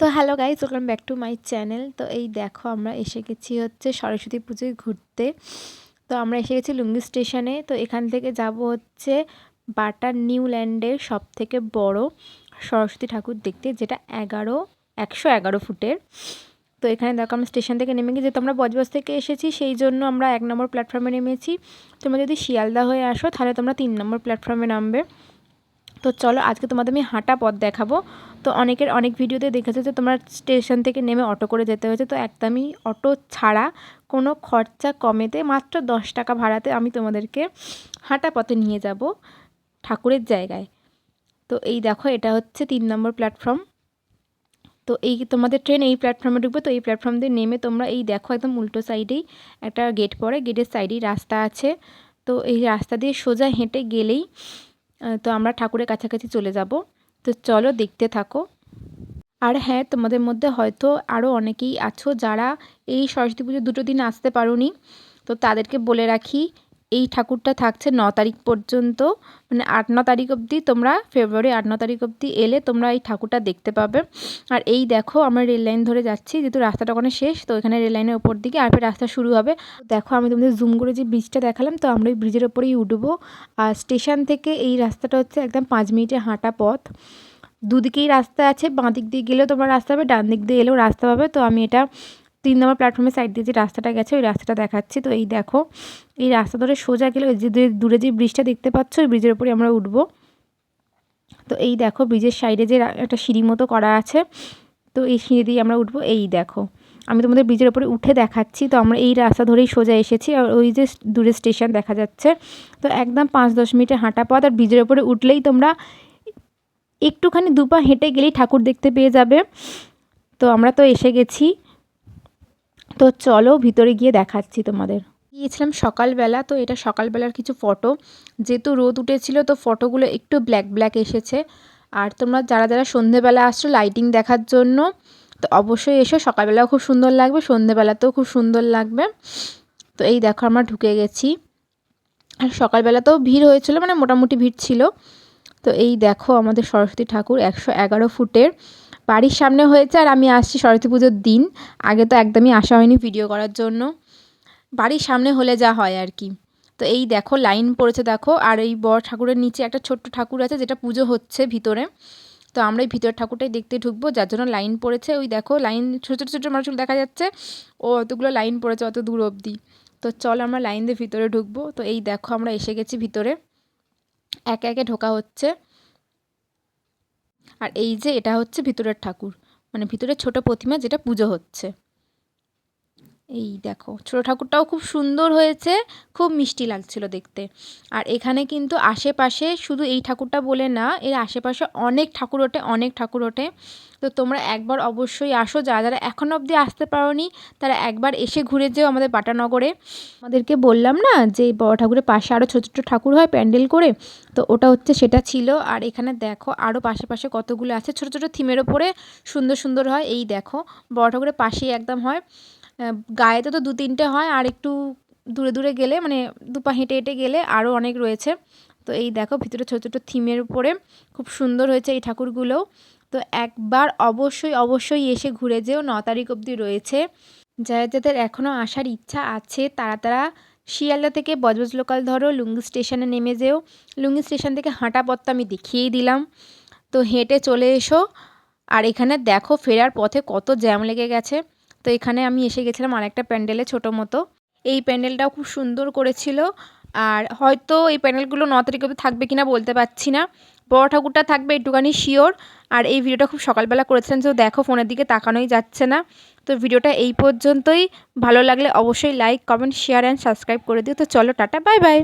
তো hello guys, welcome back to my channel. তো এই দেখো আমরা এসে গেছি হচ্ছে সরস্বতী পুজোয় ঘুরতে। তো আমরা এসে গেছি লুঙ্গি স্টেশনে। তো এখান থেকে যাব হচ্ছে বাটার নিউ ল্যান্ডের সবথেকে বড় সরস্বতী ঠাকুর দেখতে, যেটা 111 ফুটের। তো এখানে দেখো আমরা স্টেশন থেকে নেমে গিয়ে, যেহেতু আমরা বজবজ থেকে এসেছি সেই জন্য আমরা 1 নম্বর প্ল্যাটফর্মে নেমেছি। তোমরা যদি শিয়ালদা হয়ে আসো তাহলে তোমরা 3 নম্বর প্ল্যাটফর্মে নামবে। তো চলো আজকে তোমাদের আমি হাঁটা পথ দেখাবো। তো অনেক ভিডিওতে দেখেছো যে তোমরা স্টেশন থেকে নেমে অটো করে যেতে হয়েছে, তো একদমই অটো ছাড়া কোনো খরচা কমেতে মাত্র 10 টাকা ভাড়াতে আমি তোমাদেরকে হাঁটা পথে নিয়ে যাব ঠাকুরের জায়গায়। তো এই দেখো এটা হচ্ছে 3 নম্বর প্ল্যাটফর্ম। তো এই তোমাদের ট্রেন এই প্ল্যাটফর্মে ঢুকবে। তো এই প্ল্যাটফর্ম দিয়ে নেমে তোমরা এই দেখো একদম উল্টো সাইডেই একটা গেট পড়ে, গেটের সাইডেই রাস্তা আছে। তো এই রাস্তা দিয়ে সোজা হেঁটে গেলেই তো আমরা ঠাকুরের কাছাকাছি চলে যাব। তো চলো দেখতে থাকো। আর হ্যাঁ, তোমাদের মধ্যে হয়তো আরও অনেকেই আছো যারা এই সরস্বতী পুজোর 2 দিন আসতে পারোনি। তো তাদেরকে বলে রাখি, এই ঠাকুরটা থাকছে 9 তারিখ পর্যন্ত, মানে 8-9 তারিখ অবধি। তোমরা ফেব্রুয়ারি 8-9 তারিখ অবধি এলে তোমরা এই ঠাকুরটা দেখতে পাবে। আর এই দেখো আমরা রেল লাইন ধরে যাচ্ছি, যেহেতু রাস্তাটা ওখানে শেষ, তো এখানে রেল লাইনের ওপর দিকে আর রাস্তা শুরু হবে। দেখো আমি তোমাদের জুম করে যে ব্রিজটা দেখালাম, তো আমরা ওই ব্রিজের ওপরেই উঠবো। আর স্টেশন থেকে এই রাস্তাটা হচ্ছে একদম 5 মিনিটের হাঁটা পথ। দুদিকেই রাস্তা আছে, বাঁ দিক দিয়ে গেলেও তোমরা রাস্তা পাবে, ডান দিক দিয়ে এলেও রাস্তা পাবে। তো আমি এটা 3 নম্বর প্ল্যাটফর্মের সাইড দিয়ে যে রাস্তাটা গেছে ওই রাস্তাটা দেখাচ্ছি। তো এই দেখো এই রাস্তা ধরে সোজা গেলে ওই যে দূরে যে ব্রিজটা দেখতে পাচ্ছ, ওই ব্রিজের উপরে আমরা উঠবো। তো এই দেখো ব্রিজের সাইডে যে একটা সিঁড়ি মতো করা আছে, তো এই সিঁড়ি দিয়ে আমরা উঠবো। এই দেখো আমি তোমাদের ব্রিজের উপরে উঠে দেখাচ্ছি। তো আমরা এই রাস্তা ধরেই সোজা এসেছি, আর ওই যে দূরে স্টেশন দেখা যাচ্ছে। তো একদম 5-10 মিনিটের হাঁটা পথ। আর ব্রিজের উপরে উঠলেই তোমরা একটুখানি 2 পা হেঁটে গেলেই ঠাকুর দেখতে পেয়ে যাবে। তো আমরা তো এসে গেছি। তো চলো ভিতরে গিয়ে দেখাচ্ছি তোমাদের। গিয়েছিলাম সকালবেলা, তো এটা সকালবেলার কিছু ফটো। যেহেতু রোদ উঠেছিল তো ফটোগুলো একটু ব্ল্যাক এসেছে। আর তোমরা যারা সন্ধেবেলা আসছো লাইটিং দেখার জন্য, তো অবশ্যই এসো। সকালবেলাও খুব সুন্দর লাগবে, সন্ধেবেলাতেও খুব সুন্দর লাগবে। তো এই দেখো আমরা ঢুকে গেছি। আর সকালবেলাতেও ভিড় হয়েছিল, মানে মোটামুটি ভিড় ছিল। তো এই দেখো আমাদের সরস্বতী ঠাকুর 111 ফুটের বাড়ির সামনে হয়েছে। আর আমি আসছি সরস্বতী পুজোর দিন, আগে তো একদমই আসা হয়নি ভিডিও করার জন্য। বাড়ির সামনে হলে যা হয় আর কি। তো এই দেখো লাইন পড়েছে দেখো। আর এই বড় ঠাকুরের নিচে একটা ছোট্ট ঠাকুর আছে, যেটা পুজো হচ্ছে ভিতরে। তো আমরা এই ভিতরের ঠাকুরটাই দেখতে ঢুকবো, যার জন্য লাইন পড়েছে। ওই দেখো লাইন ছোটো মানুষগুলো দেখা যাচ্ছে, ও অতগুলো লাইন পড়েছে অত দূর অবধি। তো চল আমরা লাইন দিয়ে ভিতরে ঢুকবো। তো এই দেখো আমরা এসে গেছি ভিতরে, একে একে ঢোকা হচ্ছে। আর এই যে এটা হচ্ছে ভিতরের ঠাকুর, মানে ভিতরের ছোট প্রতিমা যেটা পুজো হচ্ছে। এই দেখো ছোট ঠাকুরটাও খুব সুন্দর হয়েছে, খুব মিষ্টি লাগছিল দেখতে। আর এখানে কিন্তু আশেপাশে শুধু এই ঠাকুরটা বলে না, এর আশেপাশে অনেক ঠাকুর ওঠে। তো তোমরা একবার অবশ্যই আসো, যারা এখনও অবধি আসতে পারোনি তারা একবার এসে ঘুরে যেও আমাদের বাটানগরে। আমাদেরকে বললাম না যে বড় ঠাকুরের পাশে আরও ছোটো ছোটো ঠাকুর হয় প্যান্ডেল করে, তো ওটা হচ্ছে সেটা ছিল। আর এখানে দেখো আরও পাশে কতগুলো আছে ছোটো ছোটো থিমের ওপরে, সুন্দর হয়। এই দেখো বড় ঠাকুরের পাশেই একদম হয়, গায়েতে তো 2-3টে হয়, আর একটু দূরে গেলে, মানে 2 পা হেঁটে গেলে আরও অনেক রয়েছে। তো এই দেখো ভিতরে ছোটো থিমের উপরে খুব সুন্দর হয়েছে এই ঠাকুরগুলোও। তো একবার অবশ্যই এসে ঘুরে যেও, 9 তারিখ অবধি রয়েছে। যাদের এখনও আসার ইচ্ছা আছে তারা শিয়ালদা থেকে বজবজ লোকাল ধরো, লুঙ্গি স্টেশনে নেমে যেও। লুঙ্গি স্টেশন থেকে হাঁটা পথটা আমি দেখিয়েই দিলাম, তো হেঁটে চলে এসো। আর এখানে দেখো ফেরার পথে কত জ্যাম লেগে গেছে। তো এখানে আমি এসে গেছিলাম আরেকটা প্যান্ডেলে, ছোটো মতো। এই প্যান্ডেলটাও খুব সুন্দর করেছিল। আর হয়তো এই প্যান্ডেলগুলো 9 তারিখ অবধি থাকবে কিনা বলতে পারছি না, বড় ঠাকুরটা থাকবে একটুখানি শিওর। আর এই ভিডিওটা খুব সকালবেলা করেছিলাম, তো দেখো ফোনের দিকে তাকানোই যাচ্ছে না। তো ভিডিওটা এই পর্যন্তই। ভালো লাগলে অবশ্যই like, comment, share and subscribe করে দিও। তো চলো টাটা, বাই বাই।